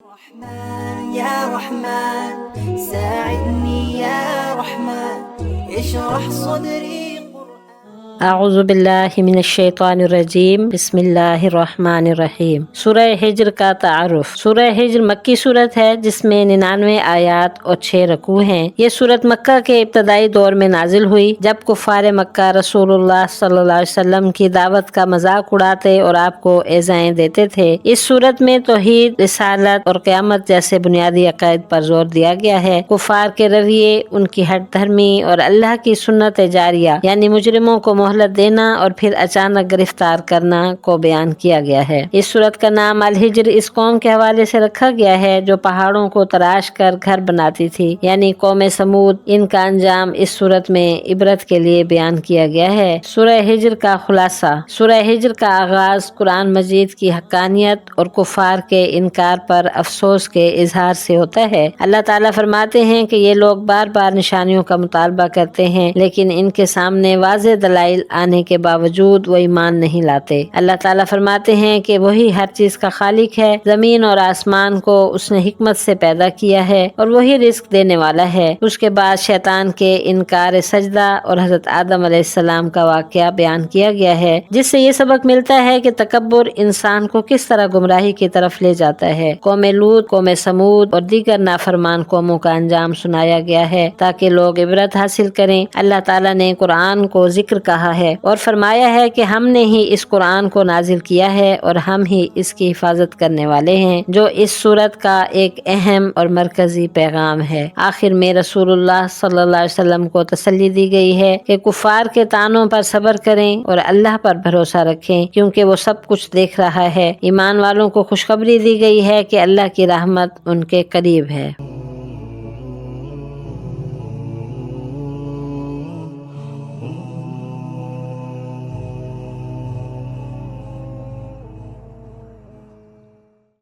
رحمن يا رحمن ساعدني يا رحمن اشرح صدري اعوذ باللہ من الشیطان الرجیم بسم اللہ الرحمن الرحیم۔ سورہ ہجر کا تعارف۔ سورہ ہجر مکی سورت ہے جس میں 99 آیات اور 6 رکوع ہیں۔ یہ سورت مکہ کے ابتدائی دور میں نازل ہوئی جب کفار مکہ رسول اللہ صلی اللہ علیہ وسلم کی دعوت کا مذاق اڑاتے اور آپ کو ایذائیں دیتے تھے۔ اس سورت میں توحید، رسالت اور قیامت جیسے بنیادی عقائد پر زور دیا گیا ہے۔ کفار کے رویے، ان کی ہٹ دھرمی اور اللہ کی سنت جاریہ یعنی مجرموں کو مہلت دینا اور پھر اچانک گرفتار کرنا کو بیان کیا گیا ہے۔ اس سورت کا نام الہجر اس قوم کے حوالے سے رکھا گیا ہے جو پہاڑوں کو تراش کر گھر بناتی تھی، یعنی قوم سمود۔ ان کا انجام اس سورت میں عبرت کے لیے بیان کیا گیا ہے۔ سورہ ہجر کا خلاصہ۔ سورہ ہجر کا آغاز قرآن مجید کی حقانیت اور کفار کے انکار پر افسوس کے اظہار سے ہوتا ہے۔ اللہ تعالیٰ فرماتے ہیں کہ یہ لوگ بار بار نشانیوں کا مطالبہ کرتے ہیں لیکن ان کے سامنے واضح دلائل آنے کے باوجود وہ ایمان نہیں لاتے۔ اللہ تعالیٰ فرماتے ہیں کہ وہی ہر چیز کا خالق ہے، زمین اور آسمان کو اس نے حکمت سے پیدا کیا ہے اور وہی رزق دینے والا ہے۔ اس کے بعد شیطان کے انکار سجدہ اور حضرت آدم علیہ السلام کا واقعہ بیان کیا گیا ہے جس سے یہ سبق ملتا ہے کہ تکبر انسان کو کس طرح گمراہی کی طرف لے جاتا ہے۔ قوم لوط، قوم سمود اور دیگر نافرمان قوموں کا انجام سنایا گیا ہے تاکہ لوگ عبرت حاصل کریں۔ اللہ تعالیٰ نے قرآن کو ذکر کہا ہے اور فرمایا ہے کہ ہم نے ہی اس قرآن کو نازل کیا ہے اور ہم ہی اس کی حفاظت کرنے والے ہیں، جو اس سورت کا ایک اہم اور مرکزی پیغام ہے۔ آخر میں رسول اللہ صلی اللہ علیہ وسلم کو تسلی دی گئی ہے کہ کفار کے طعنوں پر صبر کریں اور اللہ پر بھروسہ رکھیں کیونکہ وہ سب کچھ دیکھ رہا ہے۔ ایمان والوں کو خوشخبری دی گئی ہے کہ اللہ کی رحمت ان کے قریب ہے۔